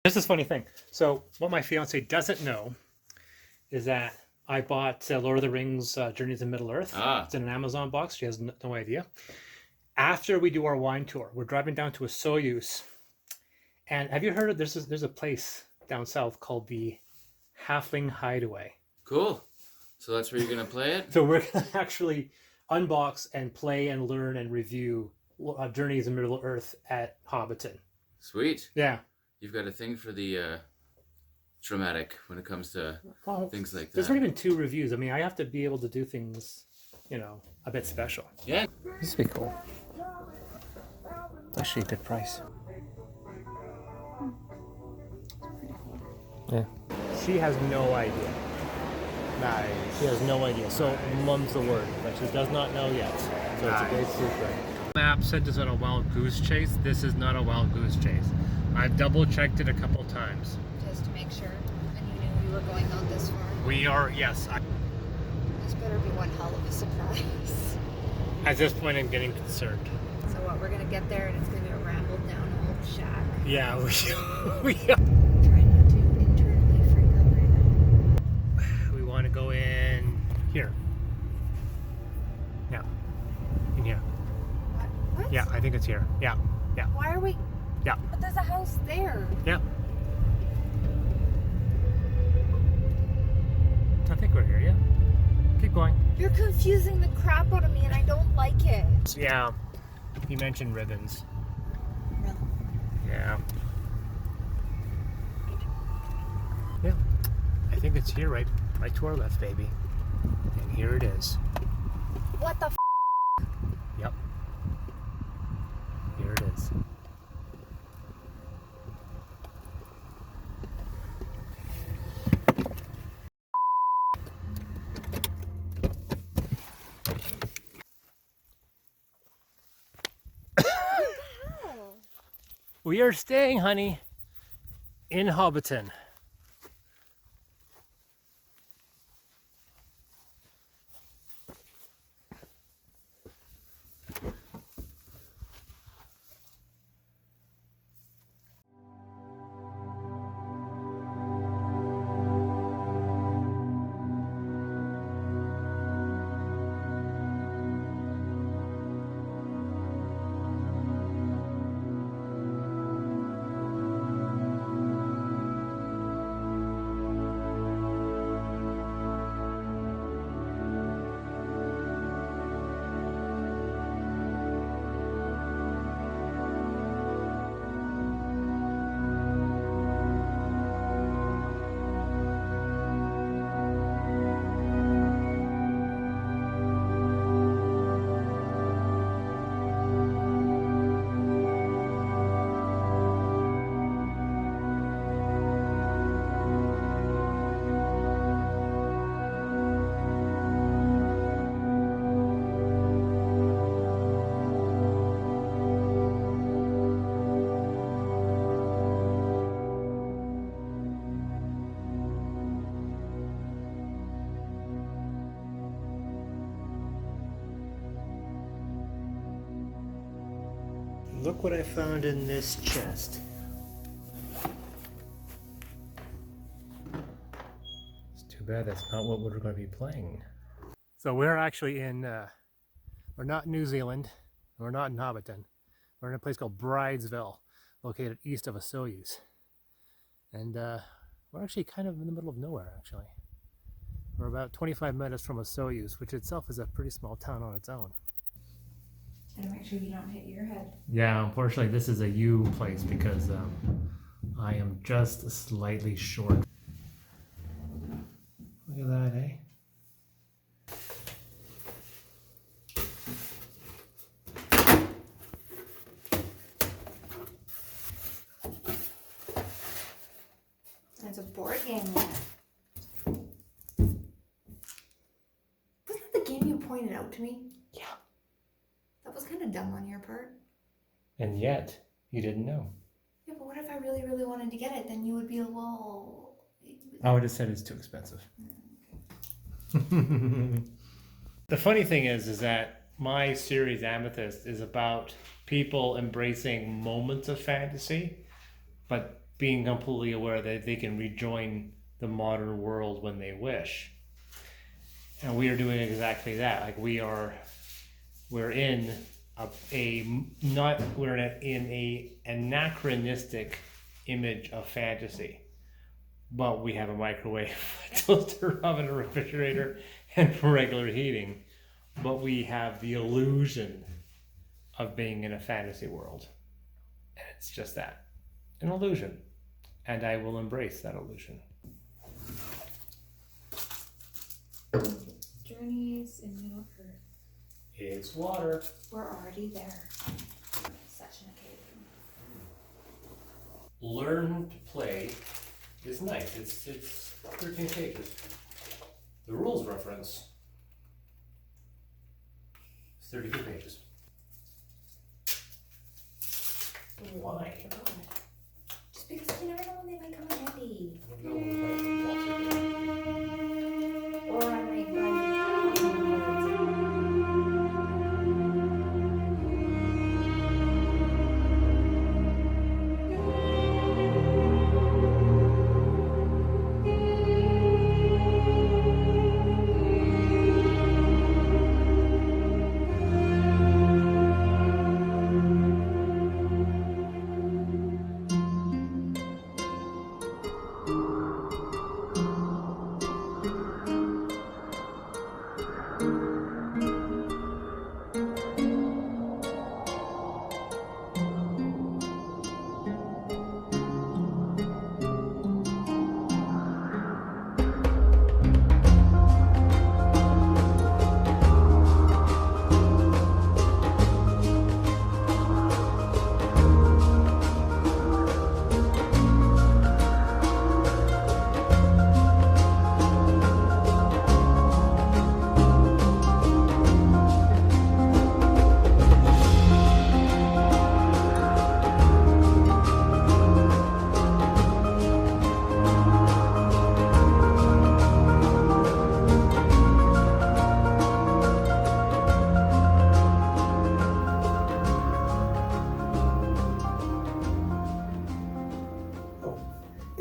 This is a funny thing. So what my fiance doesn't know is that I bought Lord of the Rings Journeys in Middle-earth. It's in an Amazon box. She has no idea. After we do our wine tour, we're driving down to a Soyuz. And have you heard of there's a place down south called the Halfling Hideaway. Cool. So that's where you're going to play it? So we're going to actually unbox and play and learn and review Journeys in Middle-earth at Hobbiton. Sweet. Yeah. You've got a thing for the dramatic when it comes to things like that. There's only been 2 reviews. I mean, I have to be able to do things, a bit special. Yeah. This would be cool. Actually a good price. Yeah. She has no idea. Nice. She has no idea. So mum's the word, but she does not know yet. So it's a great secret. Map sent us on a wild goose chase. This is not a wild goose chase. I've double checked it a couple times. Just to make sure. And you knew we were going out this far. We are, yes. This better be one hell of a surprise. At this point, I'm getting concerned. So what, we're going to get there and it's going to be a ramble down an old shack. Yeah, we Try not to internally freak out right now. We want to go in here. Yeah. In here. What? Yeah, I think it's here. Yeah. Yeah. Why are we... Yeah. But there's a house there. Yeah. I think we're here, yeah. Keep going. You're confusing the crap out of me and I don't like it. Yeah. You mentioned ribbons. Really? Yeah. Yeah. I think it's here, right to our left, baby. And here it is. What the f***? Yep. Here it is. We are staying, honey, in Hobbiton. Look what I found in this chest. It's too bad that's not what we're going to be playing. So we're actually in, we're not in New Zealand, we're not in Hobbiton. We're in a place called Bridesville, located east of Soyuz. And we're actually kind of in the middle of nowhere, actually. We're about 25 minutes from Soyuz, which itself is a pretty small town on its own. And make sure you don't hit your head. Yeah, unfortunately this is a U place because I am just slightly short. Look at that, eh? It's a board game yet. Wasn't that the game you pointed out to me? Yeah. That was kind of dumb on your part. And yet, you didn't know. Yeah, but what if I really, really wanted to get it? Then you would be, well... I would have said it's too expensive. The funny thing is that my series Amethyst is about people embracing moments of fantasy, but being completely aware that they can rejoin the modern world when they wish. And we are doing exactly that. Like we're in we're in a anachronistic image of fantasy, but we have a microwave, a toaster oven, a refrigerator, and regular heating. But we have the illusion of being in a fantasy world, and it's just that, an illusion, and I will embrace that illusion. Journeys in Middle Earth. It's water. We're already there. Such an occasion. Learn to play is nice. It's 13 pages. The rules reference is 32 pages. Why? God. Just because you never know when they might come in handy. I don't know what the Walter did. Or I might buy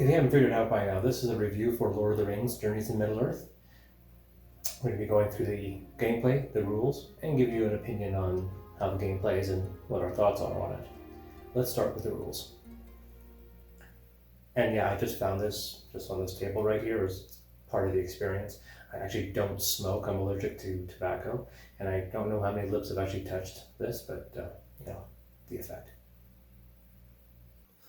If you haven't figured it out by now, this is a review for Lord of the Rings, Journeys in Middle-earth. We're going to be going through the gameplay, the rules, and give you an opinion on how the game plays and what our thoughts are on it. Let's start with the rules. And yeah, I just found this just on this table right here as part of the experience. I actually don't smoke, I'm allergic to tobacco, and I don't know how many lips have actually touched this, but you know, the effect.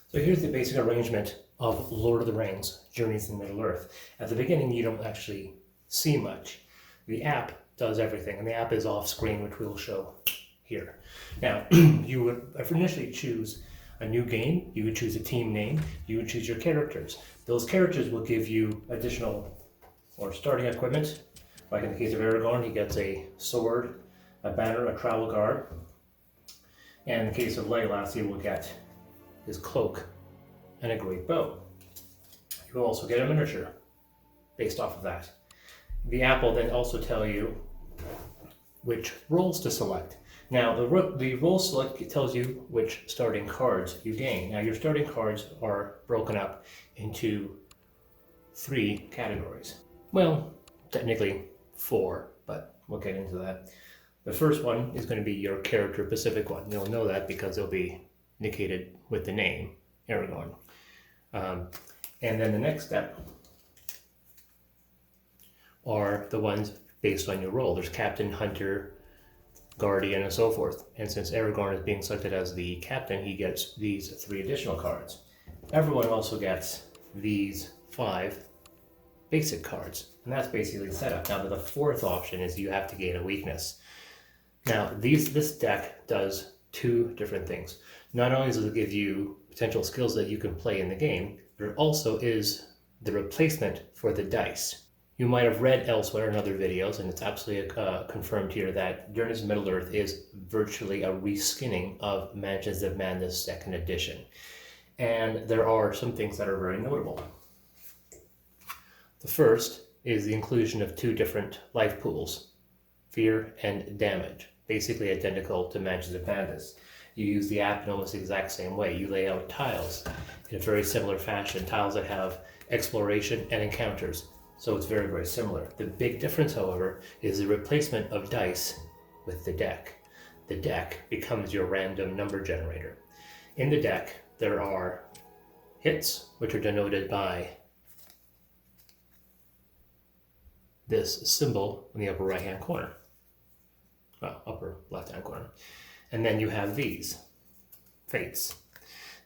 So here's the basic arrangement of Lord of the Rings, Journeys in Middle-earth. At the beginning, you don't actually see much. The app does everything, and the app is off screen, which we'll show here. Now, you would initially choose a new game, you would choose a team name, you would choose your characters. Those characters will give you additional or starting equipment. Like in the case of Aragorn, he gets a sword, a banner, a travel guard. And in the case of Legolas, he will get his cloak and a great bow. You will also get a miniature based off of that. The app will then also tell you which roles to select. Now, the role select tells you which starting cards you gain. Now, your starting cards are broken up into 3 categories. Well, technically 4, but we'll get into that. The first one is going to be your character-specific one. You'll know that because it'll be indicated with the name, Aragorn. And then the next step are the ones based on your role. There's Captain, Hunter, Guardian, and so forth. And since Aragorn is being selected as the captain, he gets these 3 additional cards. Everyone also gets these 5 basic cards, and that's basically the setup. Now, the 4th option is you have to gain a weakness. Now, this deck does 2 different things. Not only does it give you potential skills that you can play in the game, but it also is the replacement for the dice. You might have read elsewhere in other videos, and it's absolutely confirmed here, that Journeys in Middle-earth is virtually a reskinning of Mansions of Madness 2nd edition. And there are some things that are very notable. The first is the inclusion of 2 different life pools, fear and damage, basically identical to Mansions of Madness. you use the app in almost the exact same way. You lay out tiles in a very similar fashion, tiles that have exploration and encounters. So it's very, very similar. The big difference, however, is the replacement of dice with the deck. The deck becomes your random number generator. In the deck, there are hits, which are denoted by this symbol in the upper right-hand corner. Well, upper left-hand corner. And then you have these fates.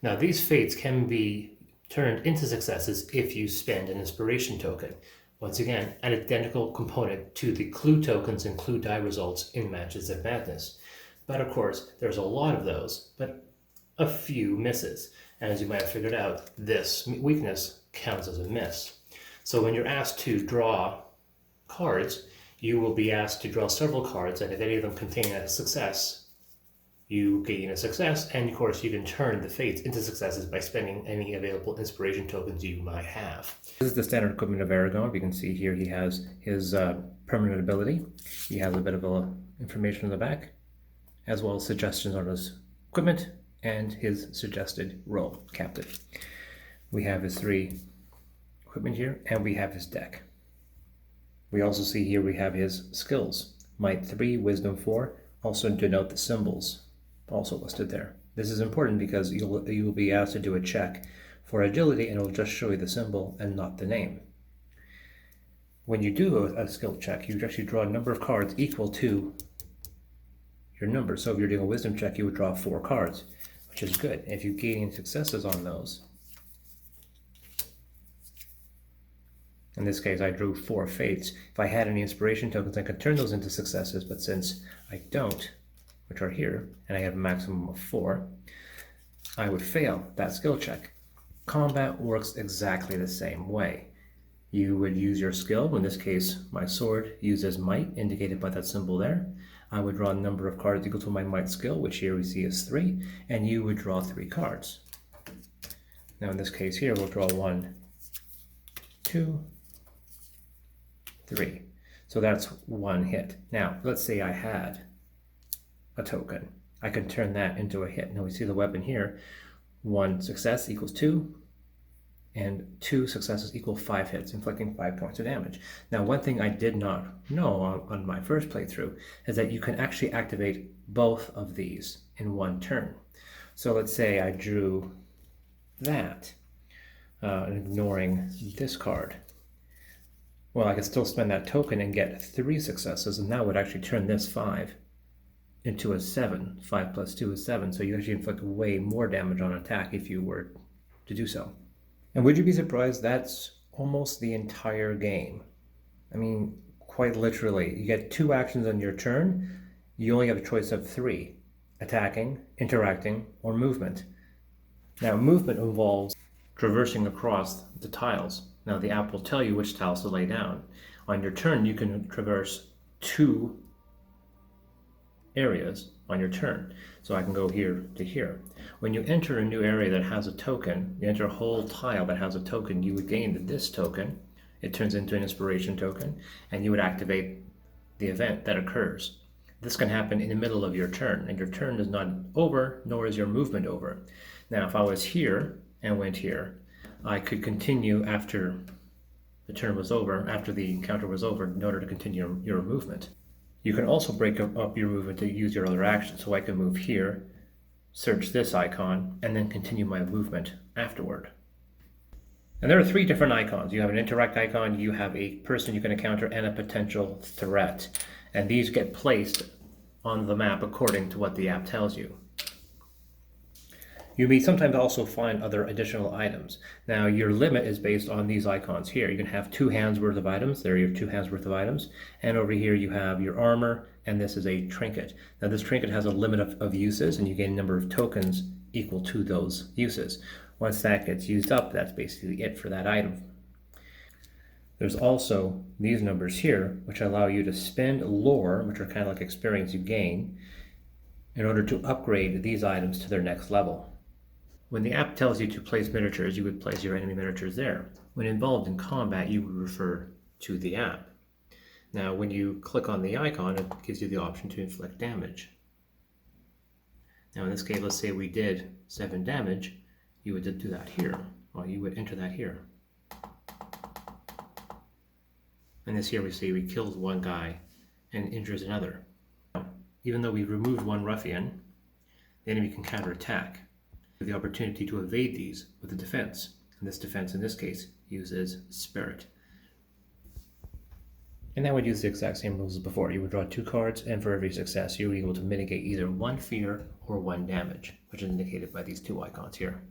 Now, these fates can be turned into successes if you spend an inspiration token. Once again, an identical component to the clue tokens and clue die results in Matches of Madness. But of course, there's a lot of those, but a few misses. And as you might have figured out, this weakness counts as a miss. So when you're asked to draw cards, you will be asked to draw several cards, and if any of them contain a success, you gain a success, and of course you can turn the fates into successes by spending any available inspiration tokens you might have. This is the standard equipment of Aragon. You can see here he has his permanent ability. He has a bit of information on the back, as well as suggestions on his equipment and his suggested role, captive. We have his 3 equipment here, and we have his deck. We also see here we have his skills. Might 3, Wisdom 4, also denote the symbols, also listed there. This is important because you will be asked to do a check for agility, and it will just show you the symbol and not the name. When you do a skill check, you actually draw a number of cards equal to your number. So if you're doing a wisdom check, you would draw 4 cards, which is good. If you gain successes on those, in this case, I drew 4 fates. If I had any inspiration tokens, I could turn those into successes, but since I don't, which are here, and I have a maximum of 4, I would fail that skill check. Combat works exactly the same way. You would use your skill. In this case, my sword uses might, indicated by that symbol there. I would draw a number of cards equal to my might skill, which here we see is 3, and you would draw 3 cards. Now in this case here, we'll draw 1, 2, 3. So that's 1 hit. Now, let's say I had a token. I can turn that into a hit. Now we see the weapon here. 1 success equals 2, and 2 successes equal 5 hits, inflicting 5 points of damage. Now, one thing I did not know on my first playthrough is that you can actually activate both of these in one turn. So let's say I drew that, ignoring this card. Well, I could still spend that token and get 3 successes, and that would actually turn this 5 into a 7. 5 plus 2 is 7, so you actually inflict way more damage on attack if you were to do so. And would you be surprised, that's almost the entire game. I mean, quite literally. You get 2 actions on your turn, you only have a choice of 3. Attacking, interacting, or movement. Now, movement involves traversing across the tiles. Now, the app will tell you which tiles to lay down. On your turn, you can traverse 2 areas on your turn. So I can go here to here. When you enter a new area that has a token, you enter a whole tile that has a token, you would gain this token. It turns into an inspiration token, and you would activate the event that occurs. This can happen in the middle of your turn, and your turn is not over, nor is your movement over. Now, if I was here and went here, I could continue after the turn was over, after the encounter was over, in order to continue your movement. You can also break up your movement to use your other actions. So I can move here, search this icon, and then continue my movement afterward. And there are 3 different icons. You have an interact icon, you have a person you can encounter, and a potential threat. And these get placed on the map according to what the app tells you. You may sometimes also find other additional items. Now, your limit is based on these icons here. You can have 2 hands worth of items. There are your 2 hands worth of items. And over here you have your armor, and this is a trinket. Now, this trinket has a limit of uses, and you gain a number of tokens equal to those uses. Once that gets used up, that's basically it for that item. There's also these numbers here, which allow you to spend lore, which are kind of like experience you gain, in order to upgrade these items to their next level. When the app tells you to place miniatures, you would place your enemy miniatures there. When involved in combat, you would refer to the app. Now, when you click on the icon, it gives you the option to inflict damage. Now in this case, let's say we did 7 damage, you would do that here. Well, you would enter that here. And this here we see we kills one guy and injures another. Now, even though we removed one ruffian, the enemy can counterattack. The opportunity to evade these with a defense. And this defense in this case uses Spirit. And that would use the exact same rules as before. You would draw 2 cards, and for every success you were able to mitigate either 1 fear or 1 damage, which is indicated by these 2 icons here.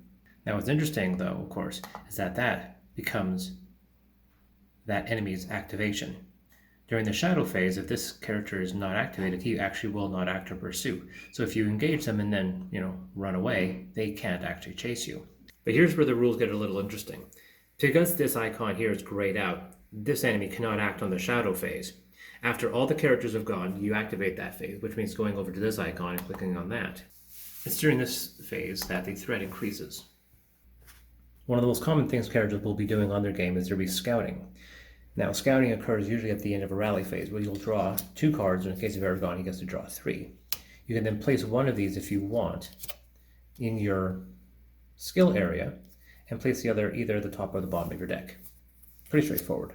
Now what's interesting though, of course, is that becomes that enemy's activation. During the shadow phase, if this character is not activated, he actually will not act or pursue. So if you engage them and then, run away, they can't actually chase you. But here's where the rules get a little interesting. Because this icon here is grayed out, this enemy cannot act on the shadow phase. After all the characters have gone, you activate that phase, which means going over to this icon and clicking on that. It's during this phase that the threat increases. One of the most common things characters will be doing on their game is they'll be scouting. Now, scouting occurs usually at the end of a rally phase, where you'll draw 2 cards, or in the case of Aragon, he gets to draw 3. You can then place one of these, if you want, in your skill area, and place the other either at the top or the bottom of your deck. Pretty straightforward.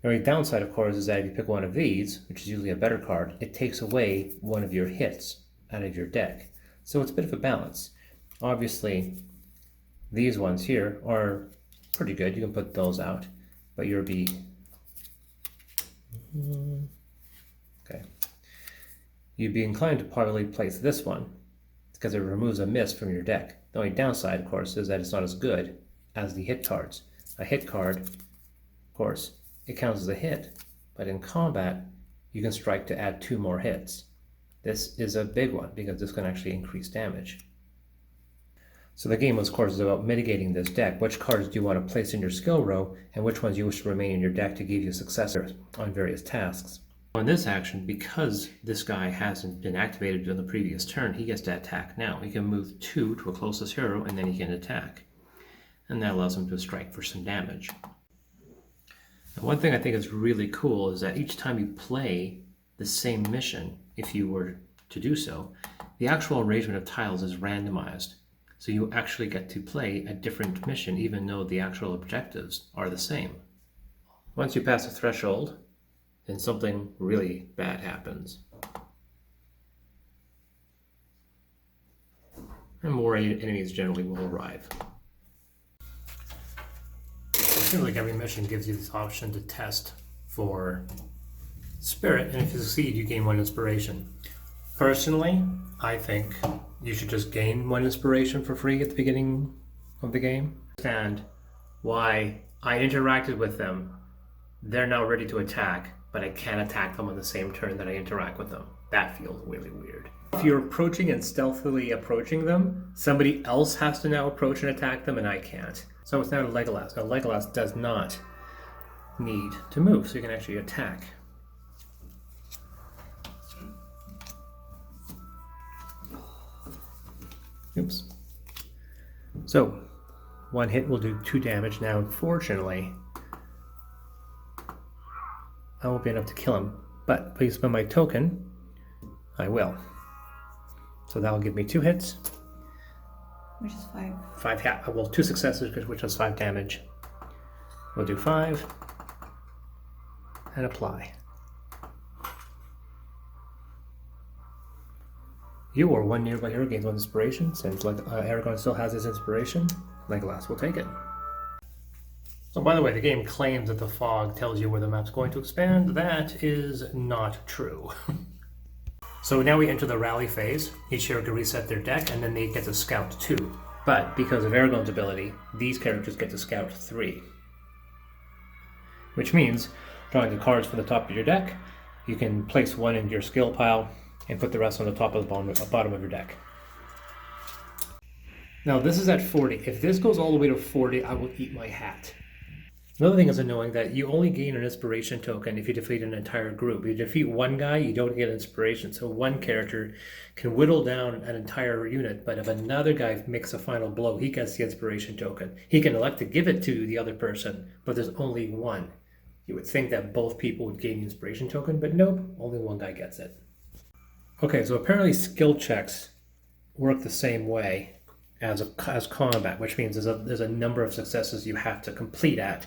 The only downside, of course, is that if you pick one of these, which is usually a better card, it takes away one of your hits out of your deck. So it's a bit of a balance. Obviously, these ones here are pretty good. You can put those out. But you'll be, okay. You'd be inclined to probably place this one because it removes a miss from your deck. The only downside, of course, is that it's not as good as the hit cards. A hit card, of course, it counts as a hit, but in combat, you can strike to add 2 more hits. This is a big one because this can actually increase damage. So the game, of course, is about mitigating this deck. Which cards do you want to place in your skill row, and which ones you wish to remain in your deck to give you success on various tasks. In this action, because this guy hasn't been activated on the previous turn, he gets to attack now. He can move 2 to a closest hero, and then he can attack. And that allows him to strike for some damage. Now, one thing I think is really cool is that each time you play the same mission, if you were to do so, the actual arrangement of tiles is randomized. So you actually get to play a different mission even though the actual objectives are the same. Once you pass a threshold, then something really bad happens. And more enemies generally will arrive. It seems like every mission gives you this option to test for Spirit, and if you succeed, you gain 1 inspiration. Personally, I think you should just gain 1 inspiration for free at the beginning of the game. And why I interacted with them, they're now ready to attack, but I can't attack them on the same turn that I interact with them. That feels really weird. If you're approaching and stealthily approaching them, somebody else has to now approach and attack them, and I can't. So it's now to Legolas. Now Legolas does not need to move, so you can actually attack. Oops. So, 1 hit will do 2 damage. Now, unfortunately, I won't be enough to kill him. But if I spend my token, I will. So that'll give me 2 hits. Which is 5. 5, well, 2 successes, which does 5 damage. We'll do 5. And apply. You or 1 nearby hero gains 1 inspiration. Since Aragorn still has his inspiration, Legolas will take it. So by the way, the game claims that the fog tells you where the map's going to expand. That is not true. So now we enter the rally phase. Each hero can reset their deck, and then they get to scout 2. But because of Aragorn's ability, these characters get to scout 3. Which means, drawing the cards from the top of your deck, you can place 1 in your skill pile, and put the rest on the top of the bottom of your deck. Now this is at 40. If this goes all the way to 40, I will eat my hat. Another thing is annoying that you only gain an inspiration token if you defeat an entire group. If you defeat 1 guy, you don't get inspiration. So 1 character can whittle down an entire unit, but if another guy makes a final blow, he gets the inspiration token. He can elect to give it to the other person, but there's only 1. You would think that both people would gain the inspiration token, but nope, only 1 guy gets it. Okay, so apparently skill checks work the same way as combat, which means there's a number of successes you have to complete at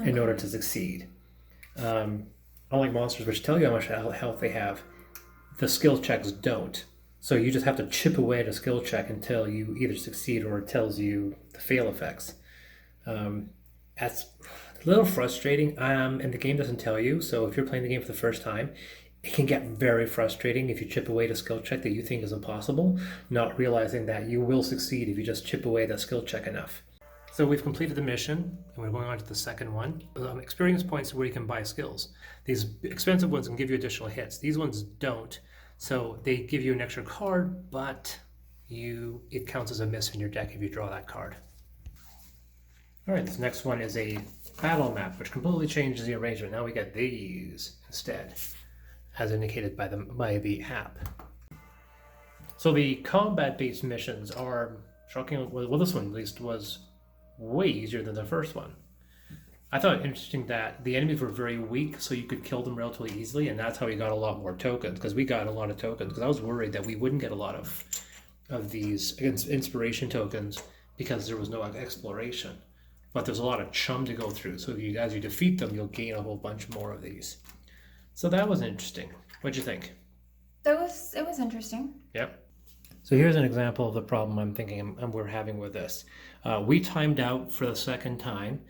in order to succeed. Unlike monsters, which tell you how much health they have, the skill checks don't. So you just have to chip away at a skill check until you either succeed or it tells you the fail effects. That's a little frustrating, and the game doesn't tell you. So if you're playing the game for the first time, it can get very frustrating if you chip away at a skill check that you think is impossible, not realizing that you will succeed if you just chip away that skill check enough. So we've completed the mission, and we're going on to the second one. Experience points where you can buy skills. These expensive ones can give you additional hits. These ones don't. So they give you an extra card, but it counts as a miss in your deck if you draw that card. All right, this next one is a battle map, which completely changes the arrangement. Now we get these instead, as indicated by the app. So the combat-based missions are shocking. Well, this one at least was way easier than the first one. I thought it interesting that the enemies were very weak, so you could kill them relatively easily, and that's how we got a lot more tokens, because we got a lot of tokens, because I was worried that we wouldn't get a lot of these inspiration tokens because there was no exploration. But there's a lot of chum to go through, so as you defeat them, you'll gain a whole bunch more of these. So that was interesting. What'd you think? It was interesting. Yep. So here's an example of the problem I'm thinking we're having with this. We timed out for the second time.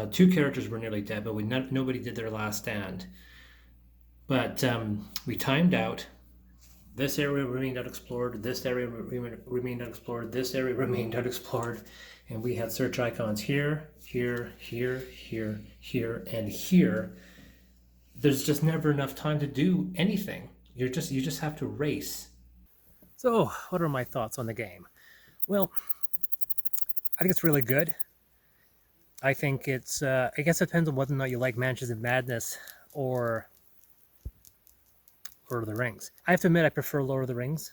2 characters were nearly dead, but nobody did their last stand. But we timed out. This area remained unexplored. This area remained unexplored. This area remained unexplored. And we had search icons here, here, here, here, here, and here. There's just never enough time to do anything. You just have to race. So, what are my thoughts on the game? Well, I think it's really good. I think it's, I guess it depends on whether or not you like Mansions of Madness or Lord of the Rings. I have to admit I prefer Lord of the Rings,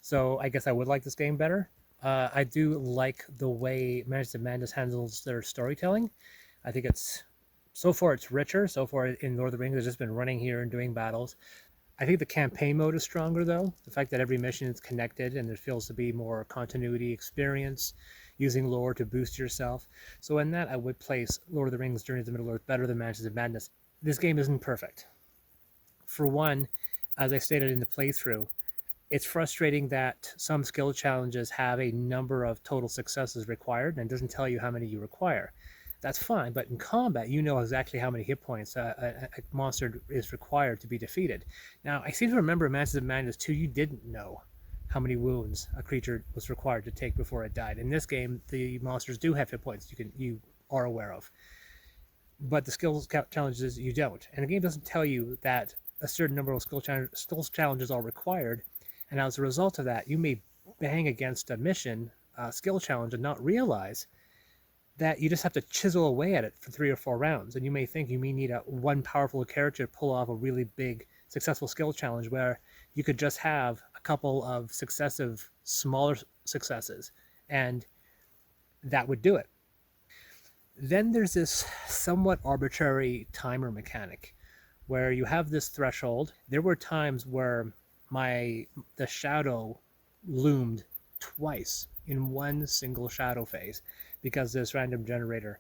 so I guess I would like this game better. I do like the way Mansions of Madness handles their storytelling. I think so far it's richer. So far in Lord of the Rings, I've just been running here and doing battles. I think the campaign mode is stronger though. The fact that every mission is connected and there feels to be more continuity experience, using lore to boost yourself. So in that, I would place Lord of the Rings Journey to the Middle-earth better than Mansions of Madness. This game isn't perfect. For one, as I stated in the playthrough, it's frustrating that some skill challenges have a number of total successes required and doesn't tell you how many you require. That's fine, but in combat, you know exactly how many hit points a monster is required to be defeated. Now, I seem to remember in Mansions of Madness 2, you didn't know how many wounds a creature was required to take before it died. In this game, the monsters do have hit points you are aware of, but the skills challenges you don't. And the game doesn't tell you that a certain number of skills challenges are required, and as a result of that, you may bang against a mission, skill challenge, and not realize that you just have to chisel away at it for 3 or 4 rounds, and you may think you may need one powerful character to pull off a really big successful skill challenge where you could just have a couple of successive smaller successes and that would do it. Then there's this somewhat arbitrary timer mechanic where you have this threshold. There were times where the shadow loomed twice in one single shadow phase because this random generator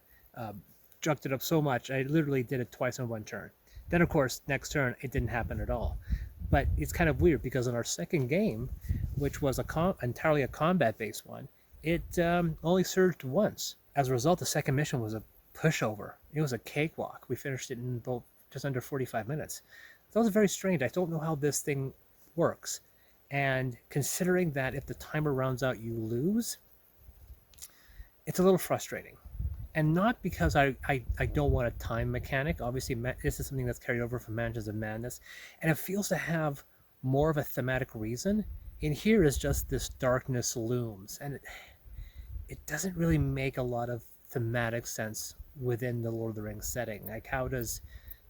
jucked it up so much. I literally did it twice in one turn. Then, of course, next turn, it didn't happen at all. But it's kind of weird because in our second game, which was entirely a combat-based one, it only surged once. As a result, the second mission was a pushover. It was a cakewalk. We finished it in just under 45 minutes. That was very strange. I don't know how this thing works. And considering that if the timer rounds out, you lose, it's a little frustrating. And not because I don't want a time mechanic. Obviously, this is something that's carried over from Mansions of Madness. And it feels to have more of a thematic reason. In here is just this darkness looms. And it doesn't really make a lot of thematic sense within the Lord of the Rings setting. Like, how does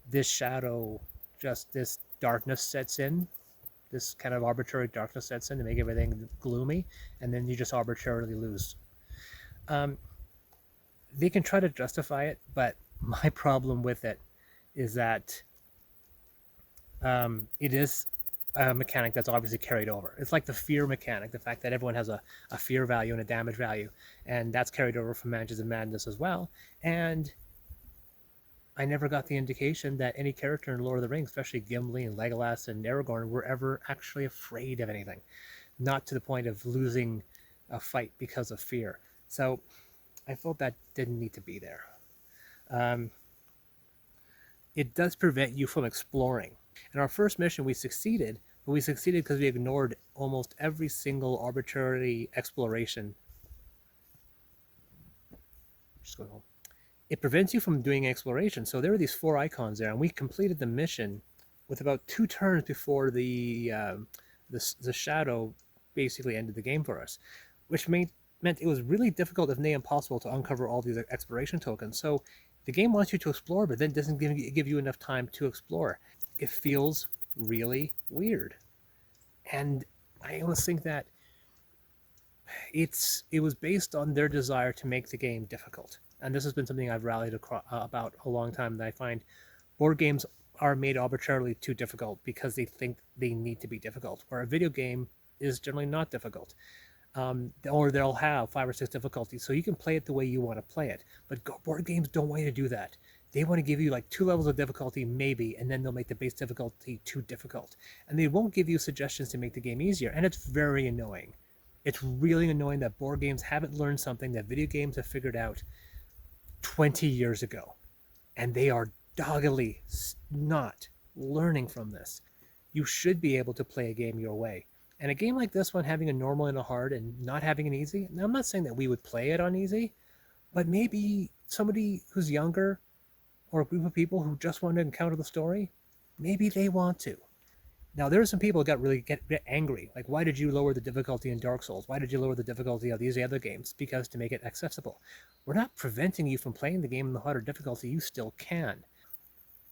this shadow, just this darkness sets in? This kind of arbitrary darkness sets in to make everything gloomy. And then you just arbitrarily lose. They can try to justify it, but my problem with it is that it is mechanic that's obviously carried over. It's like the fear mechanic, the fact that everyone has a fear value and a damage value, and that's carried over from Mansions of Madness as well. And I never got the indication that any character in Lord of the Rings, especially Gimli and Legolas and Aragorn, were ever actually afraid of anything. Not to the point of losing a fight because of fear. So I felt that didn't need to be there. It does prevent you from exploring. In our first mission, we succeeded, but we succeeded because we ignored almost every single arbitrary exploration. Just going home. It prevents you from doing exploration. So there were these 4 icons there, and we completed the mission with about 2 turns before the shadow basically ended the game for us, which meant it was really difficult, if not impossible, to uncover all these exploration tokens. So the game wants you to explore, but then doesn't give you enough time to explore. It feels really weird. And I almost think that it was based on their desire to make the game difficult. And this has been something I've rallied about a long time, that I find board games are made arbitrarily too difficult because they think they need to be difficult, where a video game is generally not difficult. Or they'll have 5 or 6 difficulties, so you can play it the way you want to play it. But board games don't want you to do that. They want to give you like 2 levels of difficulty maybe, and then they'll make the base difficulty too difficult. And they won't give you suggestions to make the game easier, and it's very annoying. It's really annoying that board games haven't learned something that video games have figured out 20 years ago, and they are doggedly not learning from this. You should be able to play a game your way. And a game like this one, having a normal and a hard and not having an easy, now I'm not saying that we would play it on easy, but maybe somebody who's younger, or a group of people who just want to encounter the story, maybe they want to. Now, there are some people who get angry. Like, why did you lower the difficulty in Dark Souls? Why did you lower the difficulty of these other games? Because to make it accessible. We're not preventing you from playing the game in the harder difficulty. You still can.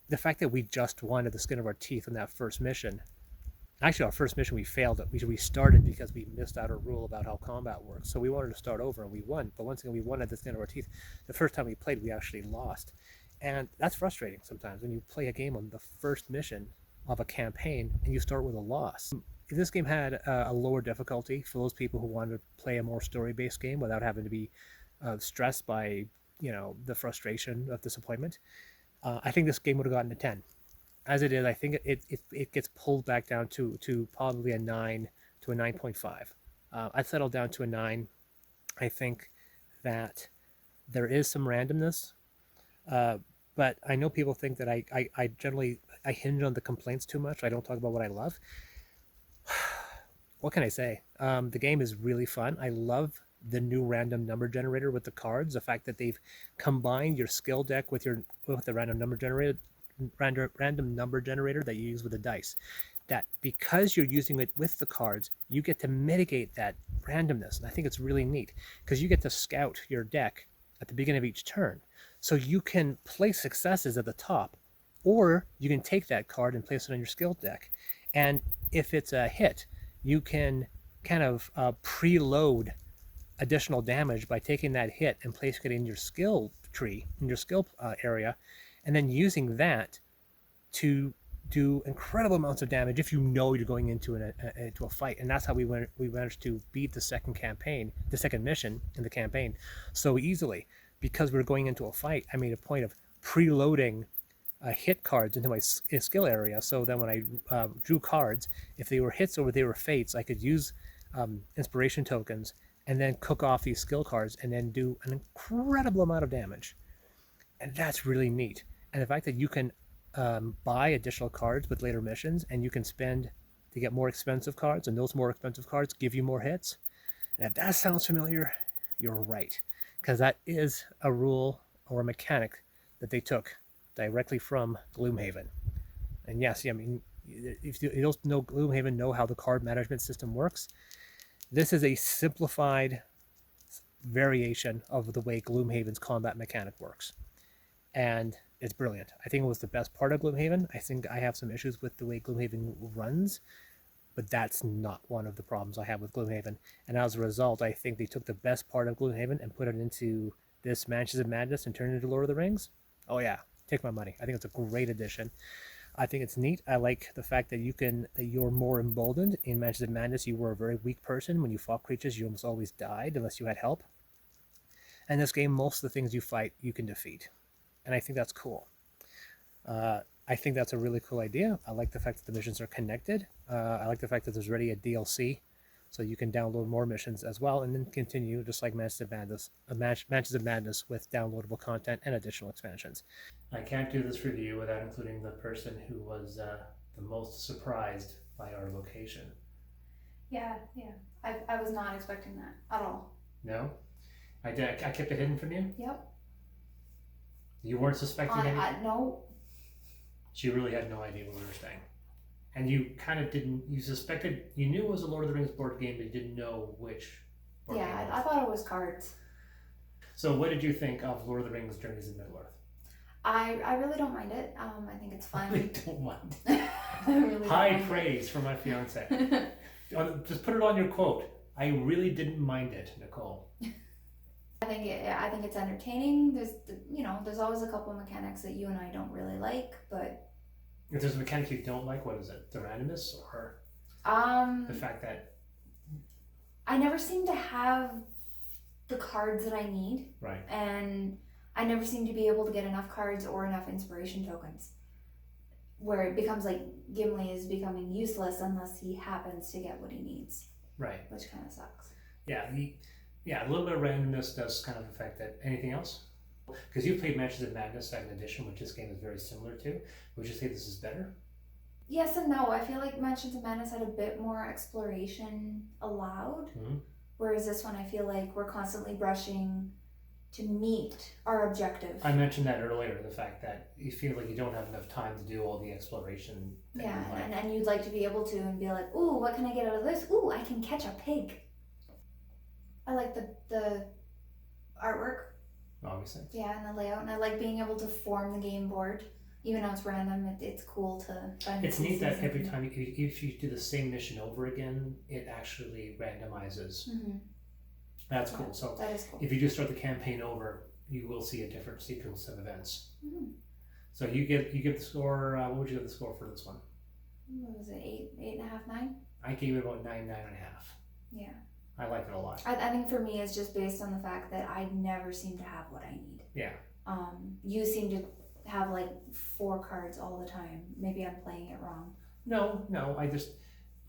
The fact that we just wanted the skin of our teeth in that first mission. Actually, our first mission, we failed it. We restarted because we missed out a rule about how combat works. So we wanted to start over, and we won. But once again, we wanted the skin of our teeth. The first time we played, we actually lost. And that's frustrating sometimes when you play a game on the first mission of a campaign and you start with a loss. If this game had a lower difficulty for those people who wanted to play a more story-based game without having to be stressed by, the frustration of disappointment, I think this game would have gotten a 10. As it is, I think it gets pulled back down to probably a 9 to a 9.5. I'd settle down to a 9. I think that there is some randomness, but I know people think that I generally hinge on the complaints too much. I don't talk about what I love. What can I say? The game is really fun. I love the new random number generator with the cards. The fact that they've combined your skill deck with the random number generator that you use with the dice. That because you're using it with the cards, you get to mitigate that randomness. And I think it's really neat because you get to scout your deck at the beginning of each turn. So you can place successes at the top, or you can take that card and place it on your skill deck. And if it's a hit, you can kind of preload additional damage by taking that hit and placing it in your skill tree, in your skill area, and then using that to do incredible amounts of damage if you know you're going into a fight. And that's how we managed to beat the second mission in the campaign so easily. Because we're going into a fight, I made a point of preloading hit cards into my skill area, so then when I drew cards, if they were hits or they were fates, I could use inspiration tokens and then cook off these skill cards and then do an incredible amount of damage. And that's really neat. And the fact that you can buy additional cards with later missions, and you can spend to get more expensive cards, and those more expensive cards give you more hits. And if that sounds familiar, you're right. Because that is a rule or a mechanic that they took directly from Gloomhaven. And yes, I mean, if you don't know Gloomhaven, know how the card management system works. This is a simplified variation of the way Gloomhaven's combat mechanic works. And it's brilliant. I think it was the best part of Gloomhaven. I think I have some issues with the way Gloomhaven runs, but that's not one of the problems I have with Gloomhaven. And as a result, I think they took the best part of Gloomhaven and put it into this Mansions of Madness and turned it into Lord of the Rings. Oh yeah, take my money. I think it's a great addition. I think it's neat. I like the fact that you're more emboldened. In Mansions of Madness, you were a very weak person. When you fought creatures, you almost always died unless you had help. And this game, most of the things you fight, you can defeat. And I think that's cool. I think that's a really cool idea. I like the fact that the missions are connected. I like the fact that there's already a DLC, so you can download more missions as well, and then continue just like Mansions of Madness with downloadable content and additional expansions. I can't do this review without including the person who was the most surprised by our location. Yeah. I was not expecting that at all. No? I kept it hidden from you? Yep. You weren't suspecting anything? No. She really had no idea where we were staying. And you kind of didn't, you suspected, you knew it was a Lord of the Rings board game, but you didn't know which board game it was. I thought it was cards. So what did you think of Lord of the Rings Journeys in Middle-earth? I really don't mind it. I think it's fun. I really don't mind I really High don't mind praise from my fiance. Just put it on your quote. I really didn't mind it, Nicole. I think it's entertaining. There's always a couple mechanics that you and I don't really like, but If there's a mechanic you don't like, what is it? The randomness or the fact that I never seem to have the cards that I need, right? and I never seem to be able to get enough cards or enough inspiration tokens, where it becomes like Gimli is becoming useless unless he happens to get what he needs, Right. which kind of sucks. Yeah, a little bit of randomness does kind of affect that. Anything else? Because you've played Mansions of Madness Second Edition, which this game is very similar to. Would you say this is better? Yes and no. I feel like Mansions of Madness had a bit more exploration allowed, whereas this one I feel like we're constantly brushing to meet our objective. I mentioned that earlier, the fact that you feel like you don't have enough time to do all the exploration. Yeah, and you'd like to be able to and be like, ooh, what can I get out of this? Ooh, I can catch a pig. I like the artwork. Obviously. Yeah, and the layout, and I like being able to form the game board. Even though it's random, it's cool to find. It's neat that every time, if you do the same mission over again, it actually randomizes. Mm-hmm. That's cool. So that is cool. if you do start the campaign over, you will see a different sequence of events. Mm-hmm. So you give the score. What would you give the score for this one? What was it? 8.5, 9? I gave it about 9.5. Yeah. I like it a lot. I think for me it's just based on the fact that I never seem to have what I need. Yeah. You seem to have like 4 cards all the time. Maybe I'm playing it wrong. No. I just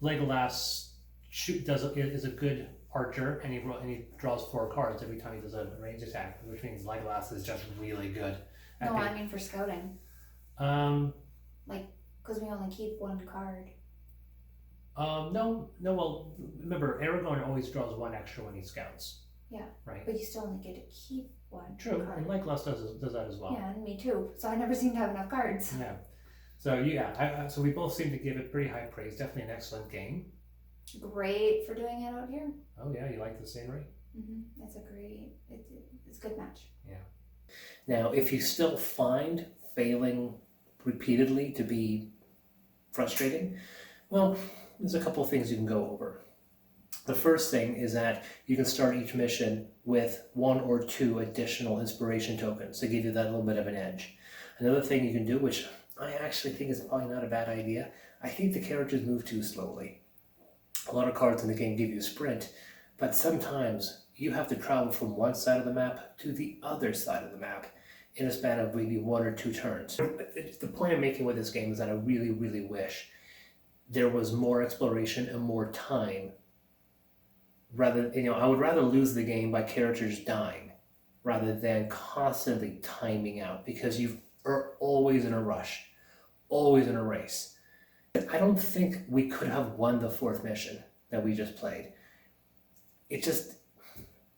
Legolas is a good archer, and he draws 4 cards every time he does a range attack, which means Legolas is just really good. I mean for scouting. Because we only keep 1 card. No. Well, remember, Aragorn always draws 1 extra when he scouts. Yeah. Right. But you still only get to keep 1 True, card. and Legolas does that as well. Yeah, and me too. So I never seem to have enough cards. Yeah. So so we both seem to give it pretty high praise. Definitely an excellent game. Great for doing it out here. Oh yeah, you like the scenery? Mm-hmm. It's a good match. Yeah. Now, if you still find failing repeatedly to be frustrating, well, there's a couple of things you can go over. The first thing is that you can start each mission with 1 or 2 additional inspiration tokens to give you that little bit of an edge. Another thing you can do, which I actually think is probably not a bad idea, I think the characters move too slowly. A lot of cards in the game give you a sprint, but sometimes you have to travel from one side of the map to the other side of the map in a span of maybe 1 or 2 turns. The point I'm making with this game is that I really, really wish there was more exploration and more time. I would rather lose the game by characters dying rather than constantly timing out, because you are always in a rush, always in a race. I don't think we could have won the 4th mission that we just played.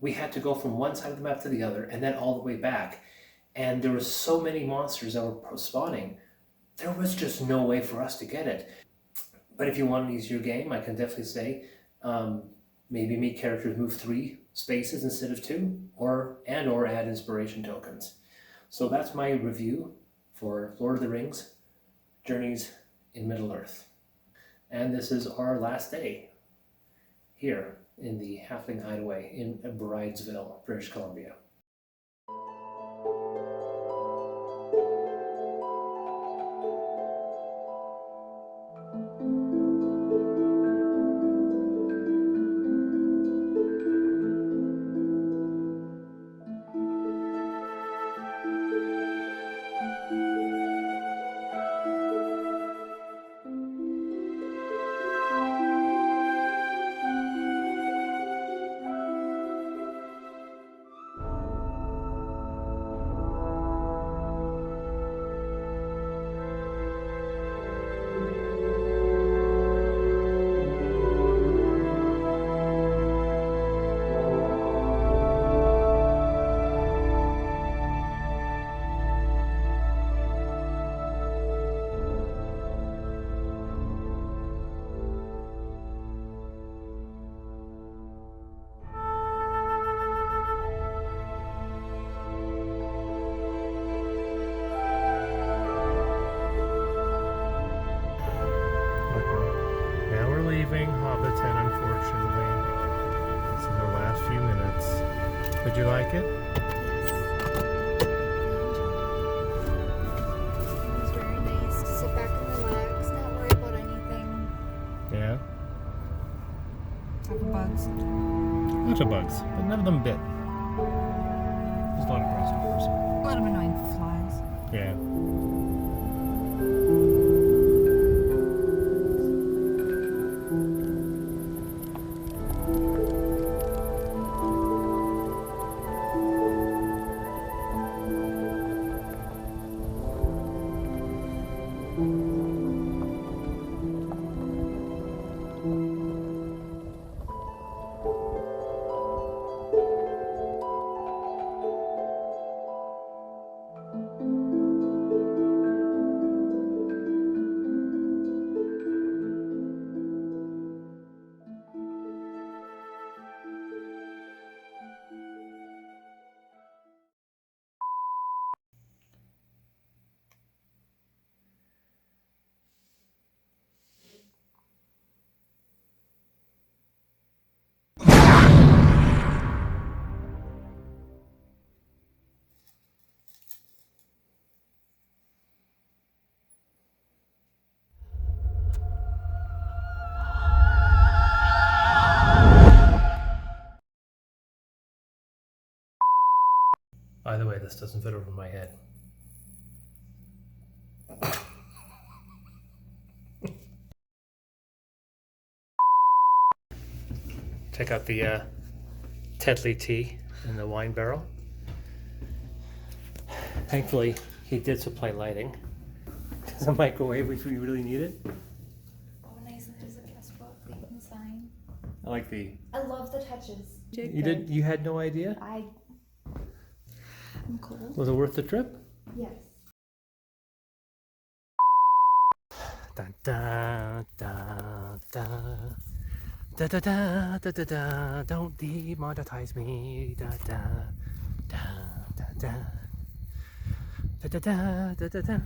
We had to go from one side of the map to the other and then all the way back. And there were so many monsters that were spawning. There was just no way for us to get it. But if you want an easier game, I can definitely say maybe make characters move 3 spaces instead of 2, or add inspiration tokens. So that's my review for Lord of the Rings Journeys in Middle-earth. And this is our last day here in the Halfling Hideaway in Bridesville, British Columbia. Did you like it? It was very nice to sit back and relax, not worry about anything. Yeah. Except for bugs. Lots of bugs, but none of them bit. There's a lot of grasshoppers. A lot of annoying flies. Yeah. By the way, this doesn't fit over my head. Check out the Tetley tea in the wine barrel. Thankfully, he did supply lighting. There's a microwave if we really need it. Oh, nice, and there's a guest book that you can sign. I like the. I love the touches. You had no idea? I'm cold. Was it worth the trip? Yes. Da da da da da da da da da da. Don't demonetize me. Da da da da da da da da da da.